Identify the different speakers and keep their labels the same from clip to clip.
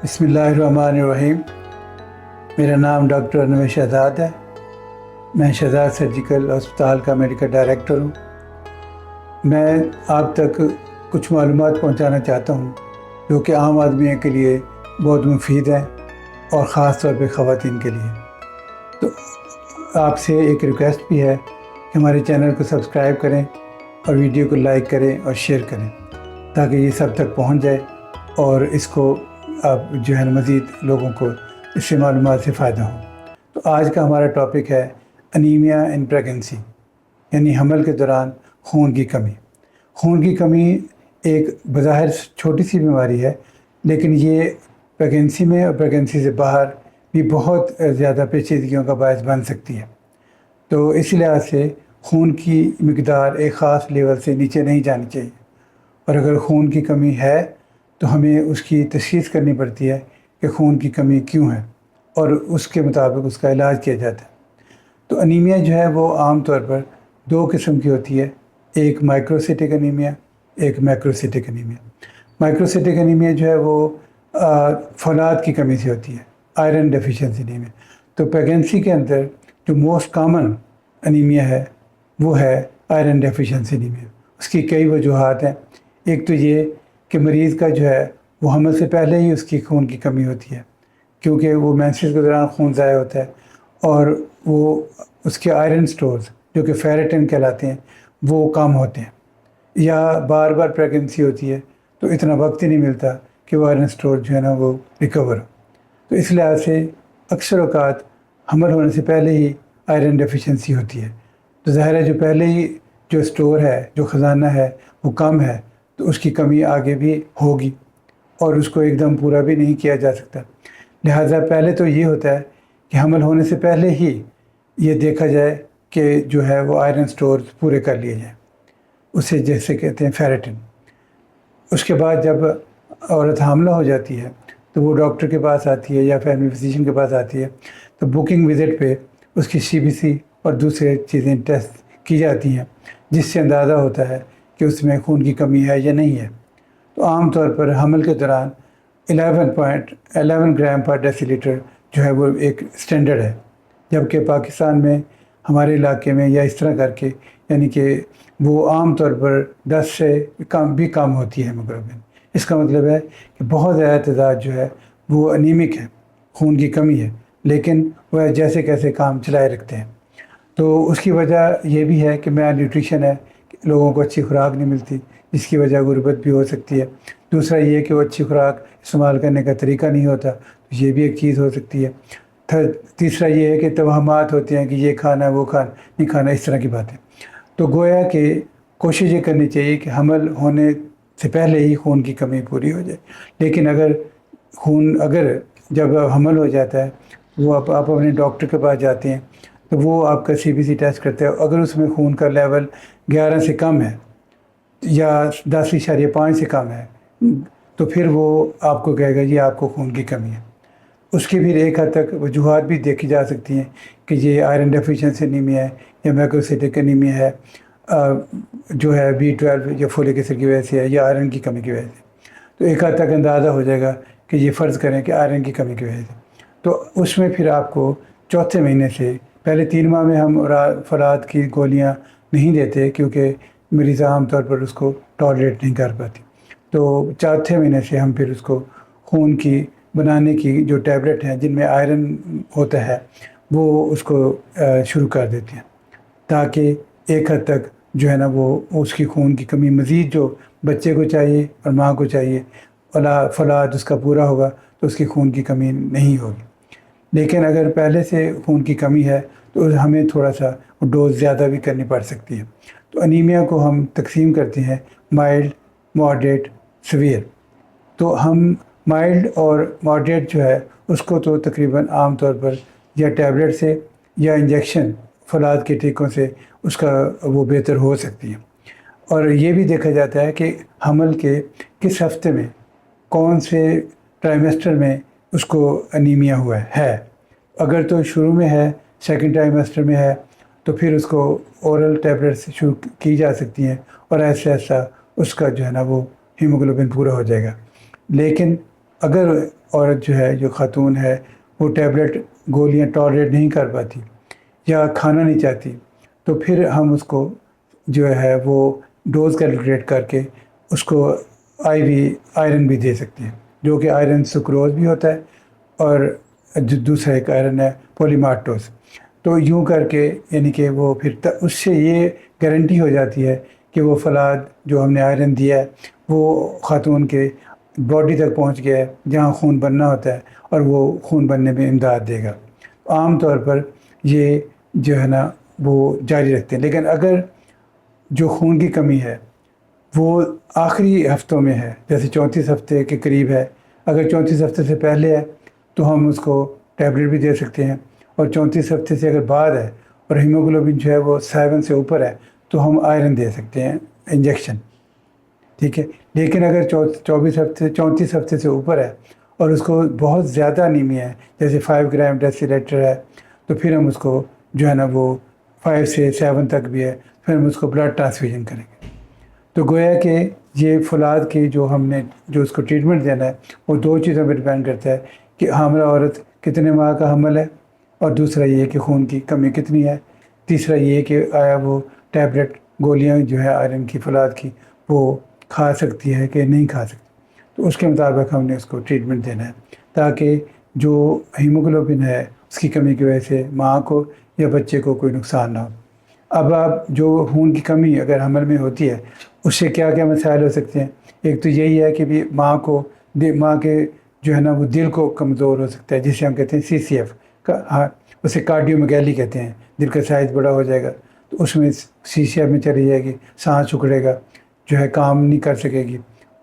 Speaker 1: بسم اللہ الرحمن الرحیم۔ میرا نام ڈاکٹر انور شہزاد ہے۔ میں شہزاد سرجیکل ہسپتال کا میڈیکل ڈائریکٹر ہوں۔ میں آپ تک کچھ معلومات پہنچانا چاہتا ہوں جو کہ عام آدمیوں کے لیے بہت مفید ہیں اور خاص طور پہ خواتین کے لیے۔ تو آپ سے ایک ریکویسٹ بھی ہے کہ ہمارے چینل کو سبسکرائب کریں اور ویڈیو کو لائک کریں اور شیئر کریں تاکہ یہ سب تک پہنچ جائے اور اس کو آپ جو ہے مزید لوگوں کو اس سے معلومات سے فائدہ ہو۔ تو آج کا ہمارا ٹاپک ہے انیمیا ان پریگنسی، یعنی حمل کے دوران خون کی کمی۔ خون کی کمی ایک بظاہر چھوٹی سی بیماری ہے، لیکن یہ پریگنسی میں اور پریگنسی سے باہر بھی بہت زیادہ پیچیدگیوں کا باعث بن سکتی ہے۔ تو اس لحاظ سے خون کی مقدار ایک خاص لیول سے نیچے نہیں جانی چاہیے، اور اگر خون کی کمی ہے تو ہمیں اس کی تشخیص کرنی پڑتی ہے کہ خون کی کمی کیوں ہے، اور اس کے مطابق اس کا علاج کیا جاتا ہے۔ تو انیمیا جو ہے وہ عام طور پر دو قسم کی ہوتی ہے، ایک مائکروسیٹک انیمیا، ایک میکروسیٹک انیمیا۔ مائکروسیٹک انیمیا جو ہے وہ فولاد کی کمی سے ہوتی ہے، آئرن ڈیفیشنسی انیمیا۔ تو پریگنسی کے اندر جو موسٹ کامن انیمیا ہے وہ ہے آئرن ڈیفیشنسی انیمیا۔ اس کی کئی وجوہات ہیں۔ ایک تو یہ کہ مریض کا جو ہے وہ حمل سے پہلے ہی اس کی خون کی کمی ہوتی ہے، کیونکہ وہ مینسز کے دوران خون ضائع ہوتا ہے اور وہ اس کے آئرن سٹورز جو کہ فیریٹن کہلاتے ہیں وہ کم ہوتے ہیں، یا بار بار پریگنسی ہوتی ہے تو اتنا وقت ہی نہیں ملتا کہ وہ آئرن سٹور جو ہے نا وہ ریکور ہو۔ تو اس لحاظ سے اکثر اوقات حمل ہونے سے پہلے ہی آئرن ڈیفیشنسی ہوتی ہے۔ تو ظاہر ہے جو پہلے ہی جو سٹور ہے، جو خزانہ ہے وہ کم ہے، تو اس کی کمی آگے بھی ہوگی اور اس کو ایک دم پورا بھی نہیں کیا جا سکتا۔ لہٰذا پہلے تو یہ ہوتا ہے کہ حمل ہونے سے پہلے ہی یہ دیکھا جائے کہ جو ہے وہ آئرن سٹورز پورے کر لیے جائیں، اسے جیسے کہتے ہیں فیریٹن۔ اس کے بعد جب عورت حاملہ ہو جاتی ہے تو وہ ڈاکٹر کے پاس آتی ہے یا فیملی فزیشین کے پاس آتی ہے، تو بکنگ وزٹ پہ اس کی CBC اور دوسرے چیزیں ٹیسٹ کی جاتی ہیں، جس سے اندازہ ہوتا ہے کہ اس میں خون کی کمی ہے یا نہیں ہے۔ تو عام طور پر حمل کے دوران 11 گرام پر ڈیسی لیٹر جو ہے وہ ایک سٹینڈرڈ ہے، جبکہ پاکستان میں ہمارے علاقے میں یا اس طرح کر کے یعنی کہ وہ عام طور پر 10 سے کم ہوتی ہے ہیموگلوبن۔ اس کا مطلب ہے کہ بہت زیادہ تعداد جو ہے وہ انیمک ہے، خون کی کمی ہے، لیکن وہ جیسے کیسے کام چلائے رکھتے ہیں۔ تو اس کی وجہ یہ بھی ہے کہ میل نیوٹریشن ہے، لوگوں کو اچھی خوراک نہیں ملتی، جس کی وجہ غربت بھی ہو سکتی ہے۔ دوسرا یہ کہ وہ اچھی خوراک استعمال کرنے کا طریقہ نہیں ہوتا، تو یہ بھی ایک چیز ہو سکتی ہے۔ تیسرا یہ ہے کہ توہمات ہوتے ہیں کہ یہ کھانا ہے وہ کھانا نہیں کھانا، اس طرح کی باتیں۔ تو گویا کہ کوشش یہ کرنی چاہیے کہ حمل ہونے سے پہلے ہی خون کی کمی پوری ہو جائے، لیکن اگر جب حمل ہو جاتا ہے وہ آپ اپنے ڈاکٹر کے پاس جاتے ہیں تو وہ آپ کا CBC ٹیسٹ کرتے ہیں، اگر اس میں خون کا لیول 11 سے کم ہے یا 10.5 سے کم ہے تو پھر وہ آپ کو کہے گا جی آپ کو خون کی کمی ہے۔ اس کی بھی ایک حد تک وجوہات بھی دیکھی جا سکتی ہیں کہ یہ آئرن ڈیفیشنسی انیمیا ہے یا میکروسیٹک انیمیا ہے، جو ہے B12 یا فولک ایسڈ کی وجہ سے ہے یا آئرن کی کمی کی وجہ سے۔ تو ایک حد تک اندازہ ہو جائے گا کہ یہ فرض کریں کہ آئرن کی کمی کی وجہ سے، تو اس میں پھر آپ کو چوتھے مہینے سے پہلے 3 ماہ میں ہم فولاد کی گولیاں نہیں دیتے، کیونکہ مریض عام طور پر اس کو ٹالریٹ نہیں کر پاتی۔ تو چوتھے مہینے سے ہم پھر اس کو خون کی بنانے کی جو ٹیبلٹ ہیں جن میں آئرن ہوتا ہے وہ اس کو شروع کر دیتے ہیں، تاکہ ایک حد تک جو ہے نا وہ اس کی خون کی کمی مزید جو بچے کو چاہیے اور ماں کو چاہیے فولاد اس کا پورا ہوگا تو اس کی خون کی کمی نہیں ہوگی۔ لیکن اگر پہلے سے خون کی کمی ہے تو ہمیں تھوڑا سا ڈوز زیادہ بھی کرنی پڑ سکتی ہے۔ تو انیمیا کو ہم تقسیم کرتے ہیں مائلڈ، ماڈریٹ، سیویئر۔ تو ہم مائلڈ اور ماڈریٹ جو ہے اس کو تو تقریباً عام طور پر یا ٹیبلٹ سے یا انجیکشن فولاد کے ٹیکوں سے اس کا وہ بہتر ہو سکتی ہے۔ اور یہ بھی دیکھا جاتا ہے کہ حمل کے کس ہفتے میں، کون سے ٹرائمیسٹر میں اس کو انیمیا ہوا ہے۔ اگر تو شروع میں ہے، سیکنڈ ٹرائمیسٹر میں ہے، تو پھر اس کو اورل ٹیبلٹ سے شروع کی جا سکتی ہیں اور ایسا اس کا جو ہے نا وہ ہیموگلوبن پورا ہو جائے گا۔ لیکن اگر عورت جو ہے، جو خاتون ہے، وہ ٹیبلٹ گولیاں ٹالریٹ نہیں کر پاتی یا کھانا نہیں چاہتی، تو پھر ہم اس کو جو ہے وہ ڈوز کیلکولیٹ کر کے اس کو آئی وی آئرن بھی دے سکتے ہیں، جو کہ آئرن سکروز بھی ہوتا ہے، اور جو دوسرا ایک آئرن ہے پولیمارٹوز۔ تو یوں کر کے یعنی کہ وہ پھر اس سے یہ گارنٹی ہو جاتی ہے کہ وہ فلاد جو ہم نے آئرن دیا ہے وہ خاتون کے باڈی تک پہنچ گیا ہے، جہاں خون بننا ہوتا ہے، اور وہ خون بننے میں امداد دے گا۔ عام طور پر یہ جو ہے نا وہ جاری رکھتے ہیں، لیکن اگر جو خون کی کمی ہے وہ آخری ہفتوں میں ہے، جیسے 34 ہفتے کے قریب ہے، اگر 34 ہفتے سے پہلے ہے تو ہم اس کو ٹیبلٹ بھی دے سکتے ہیں، اور 34 ہفتے سے اگر بعد ہے اور ہیموگلوبن جو ہے وہ 7 سے اوپر ہے تو ہم آئرن دے سکتے ہیں انجیکشن، ٹھیک ہے۔ لیکن اگر 34 ہفتے سے اوپر ہے اور اس کو بہت زیادہ انیمیا ہے، جیسے 5 گرام ڈیسی لیٹر ہے، تو پھر ہم اس کو جو ہے نا وہ 5 سے 7 تک بھی ہے، پھر ہم اس کو بلڈ ٹرانسفیوژن کریں گے۔ تو گویا کہ یہ فولاد کی جو ہم نے جو اس کو ٹریٹمنٹ دینا ہے وہ دو چیزوں پہ ڈپینڈ کرتا ہے کہ حاملہ عورت کتنے ماہ کا حمل ہے، اور دوسرا یہ کہ خون کی کمی کتنی ہے، تیسرا یہ کہ آیا وہ ٹیبلٹ گولیاں جو ہے آئرن کی فولاد کی وہ کھا سکتی ہے کہ نہیں کھا سکتی۔ تو اس کے مطابق ہم نے اس کو ٹریٹمنٹ دینا ہے تاکہ جو ہیموگلوبن ہے اس کی کمی کی وجہ سے ماں کو یا بچے کو کوئی نقصان نہ ہو۔ اب آپ جو خون کی کمی اگر حمل میں ہوتی ہے اس سے کیا کیا مسائل ہو سکتے ہیں؟ ایک تو یہی ہے کہ بھی ماں کے جو ہے نا وہ دل کو کمزور ہو سکتا ہے، جسے ہم کہتے ہیں CCF کا، اسے کارڈیو میگیلی کہتے ہیں، دل کا سائز بڑا ہو جائے گا تو اس میں CCF میں چلی جائے گی، سانس اکھڑے گا، جو ہے کام نہیں کر سکے گی،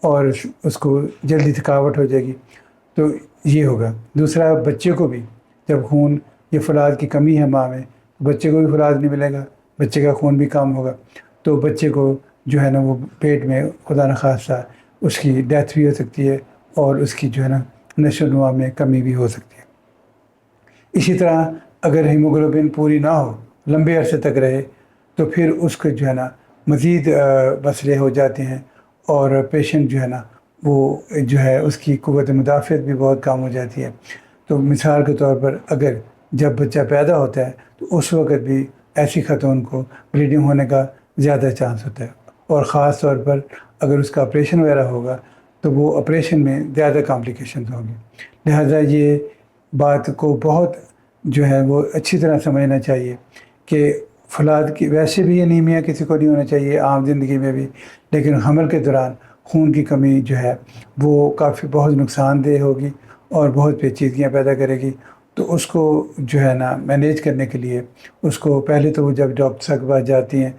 Speaker 1: اور اس کو جلدی تھکاوٹ ہو جائے گی، تو یہ ہوگا۔ دوسرا بچے کو بھی جب خون یہ فولاد کی کمی ہے ماں میں، بچے کو بھی فولاد نہیں ملے گا، بچے کا خون بھی کم ہوگا، تو بچے کو جو ہے نا وہ پیٹ میں خدا نخواستہ اس کی ڈیتھ بھی ہو سکتی ہے، اور اس کی جو ہے نا نشو و نما میں کمی بھی ہو سکتی ہے۔ اسی طرح اگر ہیموگلوبن پوری نہ ہو، لمبے عرصے تک رہے، تو پھر اس کو جو ہے نا مزید مسئلے ہو جاتے ہیں، اور پیشنٹ جو ہے نا وہ جو ہے اس کی قوت مدافعت بھی بہت کم ہو جاتی ہے۔ تو مثال کے طور پر اگر جب بچہ پیدا ہوتا ہے تو اس وقت بھی ایسی خاتون کو بلیڈنگ ہونے کا زیادہ چانس ہوتا ہے، اور خاص طور پر اگر اس کا آپریشن وغیرہ ہوگا تو وہ آپریشن میں زیادہ کمپلیکیشنز ہوں گی۔ لہٰذا یہ بات کو بہت جو ہے وہ اچھی طرح سمجھنا چاہیے کہ فولاد کی ویسے بھی انیمیا کسی کو نہیں ہونا چاہیے عام زندگی میں بھی، لیکن حمل کے دوران خون کی کمی جو ہے وہ کافی بہت نقصان دہ ہوگی اور بہت پیچیدگیاں پیدا کرے گی۔ تو اس کو جو ہے نا مینیج کرنے کے لیے اس کو پہلے تو وہ جب ڈاکٹر کے پاس جاتی ہیں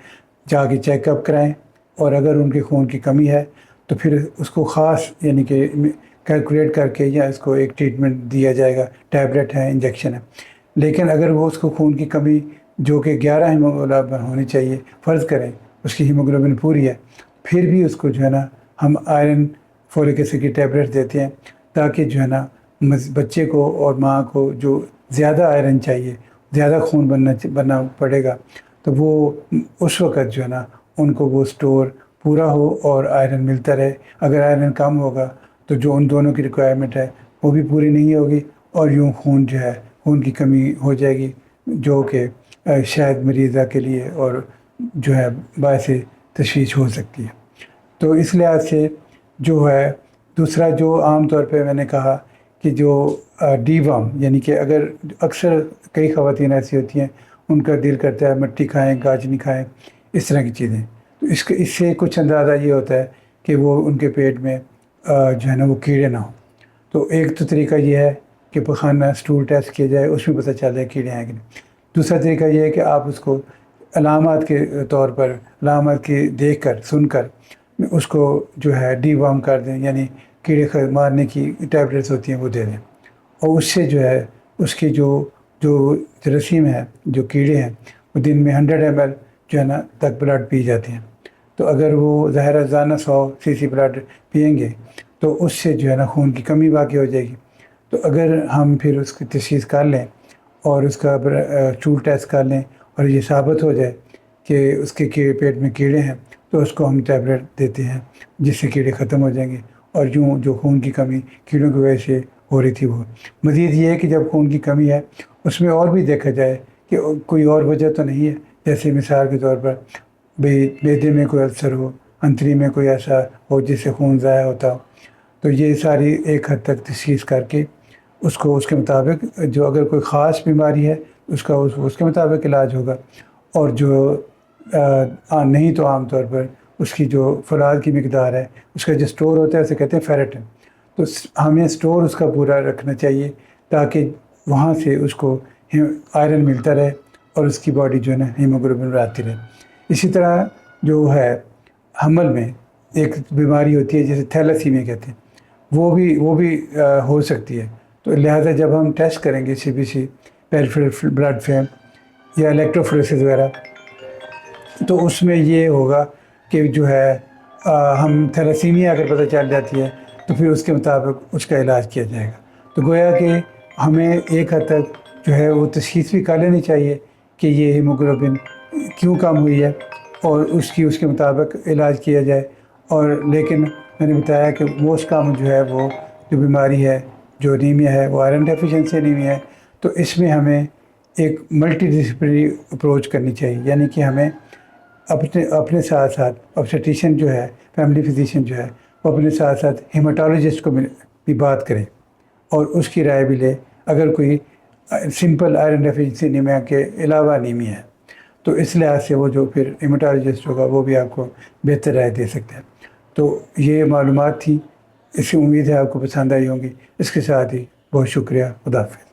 Speaker 1: جا کے چیک اپ کرائیں، اور اگر ان کے خون کی کمی ہے تو پھر اس کو خاص یعنی کہ کیلکولیٹ کر کے یا اس کو ایک ٹریٹمنٹ دیا جائے گا، ٹیبلٹ ہے، انجیکشن ہے۔ لیکن اگر وہ اس کو خون کی کمی جو کہ 11 ہیموگلوبن ہونی چاہیے فرض کریں اس کی ہیموگلوبن پوری ہے، پھر بھی اس کو جو ہے نا ہم آئرن فولک ایسڈ کی ٹیبلٹ دیتے ہیں تاکہ جو ہے نا بچے کو اور ماں کو جو زیادہ آئرن چاہیے، زیادہ خون بننا پڑے گا، تو وہ اس وقت جو ہے نا ان کو وہ سٹور پورا ہو اور آئرن ملتا رہے۔ اگر آئرن کم ہوگا تو جو ان دونوں کی ریکوائرمنٹ ہے وہ بھی پوری نہیں ہوگی، اور یوں خون جو ہے خون کی کمی ہو جائے گی، جو کہ شاید مریضہ کے لیے اور جو ہے باعث تشویش ہو سکتی ہے۔ تو اس لحاظ سے جو ہے دوسرا جو عام طور پہ میں نے کہا کہ جو ڈی وارم، یعنی کہ اگر اکثر کئی خواتین ایسی ہوتی ہیں ان کا دل کرتا ہے مٹی کھائیں، گاجنی کھائیں، اس طرح کی چیزیں، تو اس سے کچھ اندازہ یہ ہوتا ہے کہ وہ ان کے پیٹ میں جو ہے نا وہ کیڑے نہ ہوں۔ تو ایک تو طریقہ یہ ہے کہ پخانہ سٹول ٹیسٹ کیا جائے، اس میں پتہ چل جائے کیڑے ہیں کہ نہیں۔ دوسرا طریقہ یہ ہے کہ آپ اس کو علامات کے طور پر، علامات کی دیکھ کر سن کر اس کو جو ہے ڈی وارم کر دیں، یعنی کیڑے مارنے کی ٹیبلٹس ہوتی ہیں وہ دے دیں، اور اس سے جو ہے اس کی جو جراثیم ہے، جو کیڑے ہیں، وہ دن میں 100 ml جو ہے نا تک بلڈ پی جاتے ہیں۔ تو اگر وہ ظاہر روزانہ 100 cc بلڈ پئیں گے تو اس سے جو ہے نا خون کی کمی واقع ہو جائے گی۔ تو اگر ہم پھر اس کی تشخیص کر لیں اور اس کا چول ٹیسٹ کر لیں اور یہ ثابت ہو جائے کہ اس کے پیٹ میں کیڑے ہیں، تو اس کو ہم ٹیبلٹ دیتے ہیں جس سے کیڑے ختم ہو جائیں گے اور یوں جو خون کی کمی کیڑوں کی وجہ سے ہو رہی تھی وہ. مزید یہ ہے کہ جب خون کی کمی ہے اس میں اور بھی دیکھا جائے کہ کوئی اور وجہ تو نہیں ہے، جیسے مثال کے طور پر معدے میں کوئی السر ہو، انتری میں کوئی ایسا ہو جس سے خون ضائع ہوتا ہو. تو یہ ساری ایک حد تک تشخیص کر کے اس کو اس کے مطابق جو اگر کوئی خاص بیماری ہے اس کا اس کے مطابق علاج ہوگا، اور جو نہیں تو عام طور پر اس کی جو فولاد کی مقدار ہے اس کا جو سٹور ہوتا ہے اسے کہتے ہیں فیرٹن. تو ہمیں سٹور اس کا پورا رکھنا چاہیے تاکہ وہاں سے اس کو آئرن ملتا رہے اور اس کی باڈی جو ہے نا ہیموگلوبن بڑھاتی رہے. اسی طرح جو ہے حمل میں ایک بیماری ہوتی ہے جسے تھیلیسیمیا کہتے ہیں، وہ بھی ہو سکتی ہے. تو لہٰذا جب ہم ٹیسٹ کریں گے CBC پیریفرل بلڈ فلم یا الیکٹروفوریسس وغیرہ، تو اس میں یہ ہوگا کہ جو ہے ہم تھیلیسیمیا اگر پتہ چل جاتی ہے تو پھر اس کے مطابق اس کا علاج کیا جائے گا. تو گویا کہ ہمیں ایک حد تک جو ہے وہ تشخیص بھی کر لینی چاہیے کہ یہ ہیموگلوبن کیوں کم ہوئی ہے اور اس کے مطابق علاج کیا جائے. اور لیکن میں نے بتایا کہ موسٹ کامن جو ہے وہ جو بیماری ہے جو انیمیا ہے وہ آئرن ڈیفیشنسی انیمیا ہے. تو اس میں ہمیں ایک ملٹی ڈسپلنری اپروچ کرنی چاہیے، یعنی کہ ہمیں اپنے ساتھ ساتھ آبسٹیشین جو ہے، فیملی فزیشین جو ہے، وہ اپنے ساتھ ساتھ ہیماٹولوجسٹ کو بھی بات کرے اور اس کی رائے بھی لے اگر کوئی سمپل آئرن ڈیفیشنسی انیمیا کے علاوہ انیمیا ہے. تو اس لحاظ سے وہ جو پھر ہیماٹولوجسٹ ہوگا وہ بھی آپ کو بہتر رائے دے سکتا ہے. تو یہ معلومات تھی، اس سے امید ہے آپ کو پسند آئی ہوں گی. اس کے ساتھ ہی بہت شکریہ. خدا حافظ.